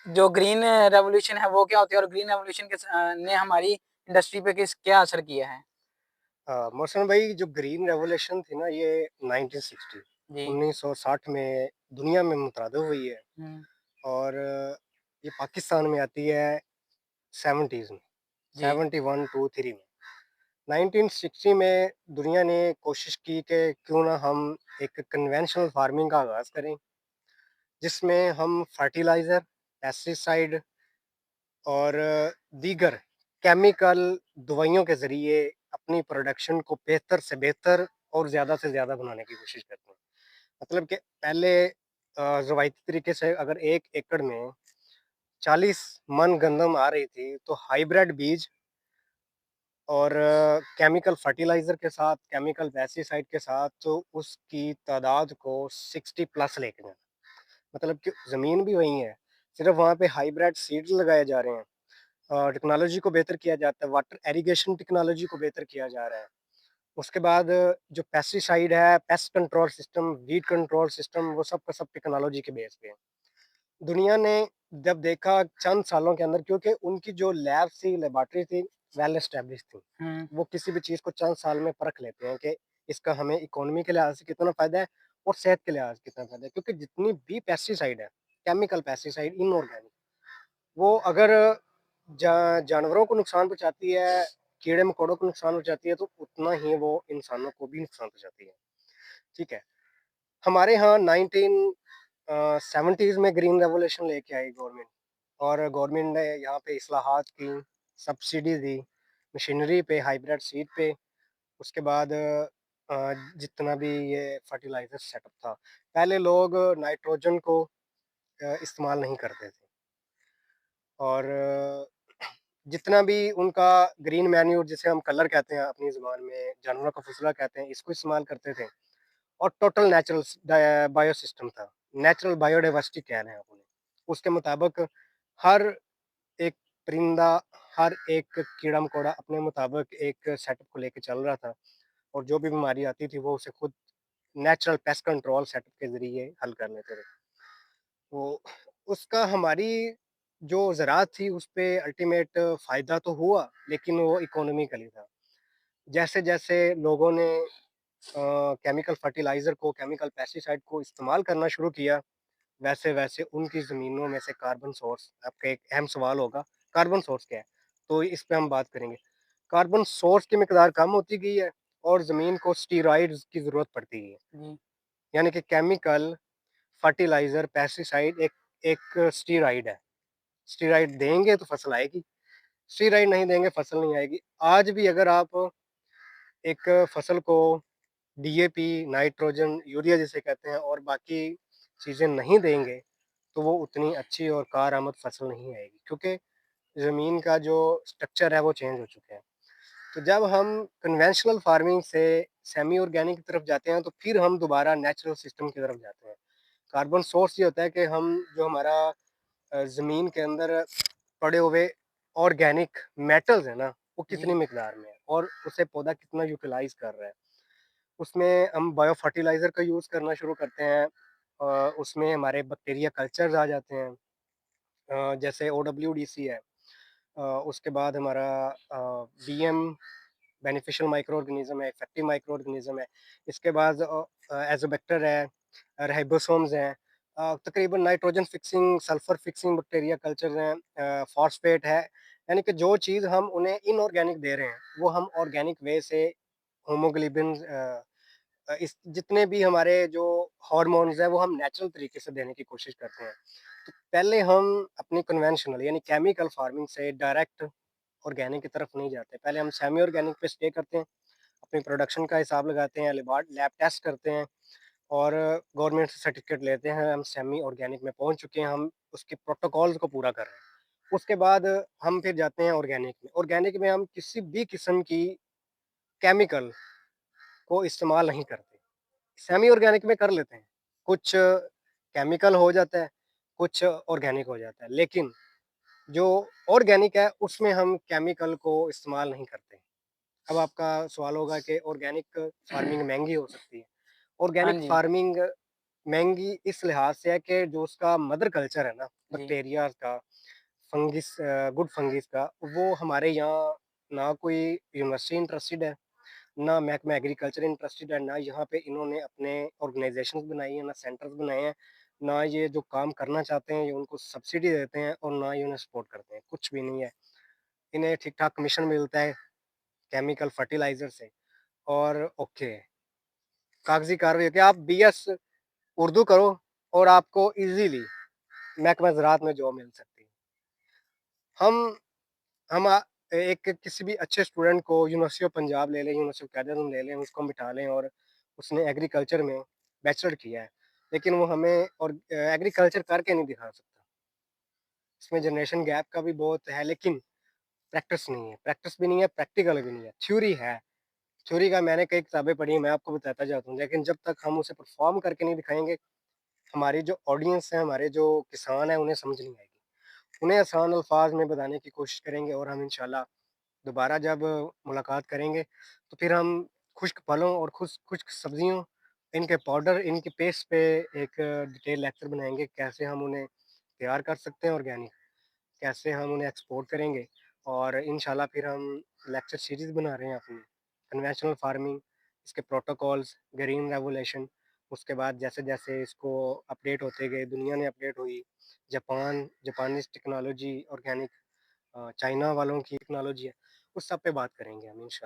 जो green revolution है वो क्या होती है और ग्रीन रेवोल्यूशन ने हमारी इंडस्ट्री पे क्या असर किया है? मोहसिन भाई, जो ग्रीन रेवोल्यूशन थी ना, ये 1960 जी। 1960 में दुनिया में मुतरादिफ हुई है। हुँ। और ये पाकिस्तान में आती है 70s में, जी। 71 टू 3 में। 1960 में दुनिया ने कोशिश की कि क्यों ना हम एक कन्वेंशनल फार्मिंग का आगाज़ करें, जिसमें हम फर्टिलाइज़र, पेस्टिसाइड और दीगर केमिकल दवाइयों के ज़रिए अपनी प्रोडक्शन को बेहतर से बेहतर और ज़्यादा से ज़्यादा बनाने की कोशिश करते हैं। मतलब कि पहले रवायती तरीके से अगर 1 एकड़ में 40 मन गंदम आ रही थी, तो हाइब्रिड बीज और केमिकल फर्टिलाइज़र के साथ, केमिकल पेस्टिसाइड के साथ तो उसकी तादाद को 60 प्लस लेके जाना। मतलब कि ज़मीन भी वही है, सिर्फ़ वहाँ पे हाइब्रिड सीड्स लगाए जा रहे हैं। टेक्नोलॉजी को बेहतर किया जाता है, वाटर एरीगेशन टेक्नोलॉजी को बेहतर किया जा रहा है। उसके बाद जो पेस्टिसाइड है, pest control system, weed control system, वो सब का सब टेक्नोलॉजी के बेस पे है। दुनिया ने जब देखा चंद सालों के अंदर, क्योंकि उनकी जो लैब थी, लेबॉरेटरी थी, वेल एस्टेब्लिश थी। हुँ। वो किसी भी चीज़ को चंद साल में परख लेते हैं कि इसका हमें इकोनॉमी के लिहाज से कितना फ़ायदा है और सेहत के लिहाज से कितना फ़ायदा है। क्योंकि जितनी भी पेस्टिसाइड है, केमिकल पेस्टिसाइड, इनऑर्गेनिक, वो अगर जानवरों को नुकसान पहुँचाती है, कीड़े-मकोड़ों को नुकसान पहुँचाती है, तो उतना ही वो इंसानों को भी नुकसान पहुँचाती है। ठीक है? हमारे यहाँ 70s में ग्रीन रेवोल्यूशन लेके आई गवर्नमेंट, और गवर्नमेंट ने यहाँ पे इस्लाहात की, सब्सिडी दी, मशीनरी पे, हाइब्रिड सीड पे। उसके बाद जितना भी ये फर्टिलाइज़र सेटअप था, पहले लोग नाइट्रोजन को इस्तेमाल नहीं करते थे। और जितना भी उनका ग्रीन मैन्योर, जिसे हम कलर कहते हैं अपनी ज़ुबान में, जानवरों का फुसला कहते हैं, इसको इस्तेमाल करते थे। और टोटल नेचुरल बायोसिस्टम था, नेचुरल बायोडाइवर्सिटी कह रहे हैं आप उन्हें। उसके मुताबिक हर एक परिंदा, हर एक कीड़ा मकोड़ा अपने मुताबिक एक सेटअप को लेके चल रहा था, और जो भी बीमारी आती थी वो उसे खुद नेचुरल पेस्ट कंट्रोल सेटअप के जरिए हल कर लेते थे। तो उसका हमारी जो ज़राअत थी उस पे अल्टीमेट फ़ायदा तो हुआ, लेकिन वो इकोनॉमिकली था। जैसे-जैसे लोगों ने केमिकल फर्टिलाइज़र को, केमिकल पेस्टिसाइड को इस्तेमाल करना शुरू किया, वैसे-वैसे उनकी ज़मीनों में से कार्बन सोर्स, आपका एक अहम सवाल होगा, कार्बन सोर्स क्या है? तो इस पे हम बात करेंगे। कार्बन सोर्स की मिकदार कम होती गई है और ज़मीन को स्टेरॉइड्स की ज़रूरत पड़ती गई है। जी। यानी कि केमिकल फर्टिलाइज़र, पेस्टिसाइड एक एक स्टेरॉइड है। स्टेरॉइड देंगे तो फसल आएगी, स्टेरॉइड नहीं देंगे फसल नहीं आएगी। आज भी अगर आप एक फसल को डीएपी, नाइट्रोजन, यूरिया जिसे कहते हैं, और बाकी चीज़ें नहीं देंगे, तो वो उतनी अच्छी और कारआमद फसल नहीं आएगी, क्योंकि ज़मीन का जो स्ट्रक्चर है वो चेंज हो चुके हैं। तो जब हम कन्वेंशनल फार्मिंग से सेमी ऑर्गेनिक की तरफ जाते हैं, तो फिर हम दोबारा नेचुरल सिस्टम की तरफ जाते हैं। कार्बन सोर्स ये होता है कि हम जो हमारा ज़मीन के अंदर पड़े हुए ऑर्गेनिक मेटल्स हैं ना, वो कितनी जी। मिकदार में है और उसे पौधा कितना यूटिलाइज़ कर रहा है। उसमें हम बायो फर्टिलाइज़र का यूज़ करना शुरू करते हैं। उसमें हमारे बैक्टीरिया कल्चर्स आ जाते हैं, जैसे ओडब्ल्यूडीसी है। उसके बाद हमारा बीएम, बेनिफिशियल माइक्रो ऑर्गेनिज्म है, इफेक्टिव माइक्रो ऑर्गेनिज्म है। इसके बाद एजोबैक्टर है, राइबोसोम्स हैं, तकरीबन nitrogen fixing, sulphur fixing bacteria cultures हैं, फॉस्फेट है। यानी कि जो चीज़ हम उन्हें इनऑर्गेनिक दे रहे हैं, वो हम ऑर्गेनिक वे से होमोग्लोबिन, इस जितने भी हमारे जो हार्मोन्स हैं, वो हम नेचुरल तरीके से देने की कोशिश करते हैं। तो पहले हम अपनी कन्वेंशनल यानी केमिकल फार्मिंग से डायरेक्ट ऑर्गेनिक की तरफ नहीं जाते। पहले हम सेमी ऑर्गेनिक पे स्टे करते हैं, अपनी प्रोडक्शन का हिसाब लगाते हैं, लैब टेस्ट करते हैं और गवर्नमेंट से सर्टिफिकेट लेते हैं, हम सेमी ऑर्गेनिक में पहुँच चुके हैं, हम उसके प्रोटोकॉल्स को पूरा कर रहे हैं। उसके बाद हम फिर जाते हैं ऑर्गेनिक में। ऑर्गेनिक में हम किसी भी किस्म की केमिकल को इस्तेमाल नहीं करते। सेमी ऑर्गेनिक में कर लेते हैं। कुछ केमिकल हो जाता है, कुछ ऑर्गेनिक हो जाता है। लेकिन जो ऑर्गेनिक है उसमें हम केमिकल को इस्तेमाल नहीं करते। अब आपका सवाल होगा कि ऑर्गेनिक फार्मिंग महँगी हो सकती है। हाँ ऑर्गेनिक जी। फार्मिंग महँगी इस लिहाज से है कि जो उसका मदर कल्चर है ना, जी, बैक्टीरियाज़ का, गुड फंगिस का, वो हमारे यहाँ ना कोई यूनिवर्सिटी इंटरेस्टेड है, ना महकमा एग्रीकल्चर इंटरेस्टेड है, ना यहाँ पे इन्होंने अपने ऑर्गेनाइज़ेशंस बनाई हैं, ना सेंटर्स बनाए हैं, ना ये जो काम करना चाहते हैं, ये उनको सब्सिडी देते हैं और ना ही उन्हें सपोर्ट करते हैं, कुछ भी नहीं है। इन्हें ठीक-ठाक कमीशन मिलता है केमिकल फर्टिलाइज़र से और ओके, कागज़ी कार्रवाई है कि आप बीएस उर्दू करो और आपको ईज़िली महकमा ज़राअत में जॉब मिल सकती है। हम हम एक किसी भी अच्छे स्टूडेंट को यूनिवर्सिटी ऑफ पंजाब ले लें, यूनिवर्सिटी ऑफ कैलिकट ले लें, उसको बिठा लें और उसने एग्रीकल्चर में बैचलर किया है, लेकिन वो हमें और एग्रीकल्चर करके नहीं दिखा सकता। इसमें जनरेशन गैप का भी बहुत है, लेकिन प्रैक्टिस नहीं है, प्रैक्टिस भी नहीं है, प्रैक्टिकल भी नहीं है, थ्योरी है। थ्योरी का मैंने कई किताबें पढ़ी हैं, मैं आपको बताता जाता हूँ, लेकिन जब तक हम उसे परफ़ॉर्म करके नहीं दिखाएँगे, हमारी जो ऑडियंस है, हमारे जो किसान हैं, उन्हें समझ नहीं आएगी। उन्हें आसान अल्फाज में बताने की कोशिश करेंगे और हम इंशाल्लाह दोबारा जब मुलाकात करेंगे, तो फिर हम खुश्क फलों और खुश्क सब्जियों, इनके पाउडर, इनकी पेस्ट पे एक डिटेल लेक्चर बनाएँगे, कैसे हम उन्हें तैयार कर सकते हैं ऑर्गेनिक, कैसे हम उन्हें एक्सपोर्ट करेंगे और इंशाल्लाह फिर हम लेक्चर सीरीज़ बना रहे हैं अपनी, कन्वेंशनल फार्मिंग, इसके प्रोटोकॉल्स, ग्रीन रेवोल्यूशन, उसके बाद जैसे-जैसे इसको अपडेट होते गए, दुनिया ने अपडेट हुई, जापानीज़ टेक्नोलॉजी ऑर्गेनिक चाइना वालों की टेक्नोलॉजी है, उस सब पे बात करेंगे हम इंशा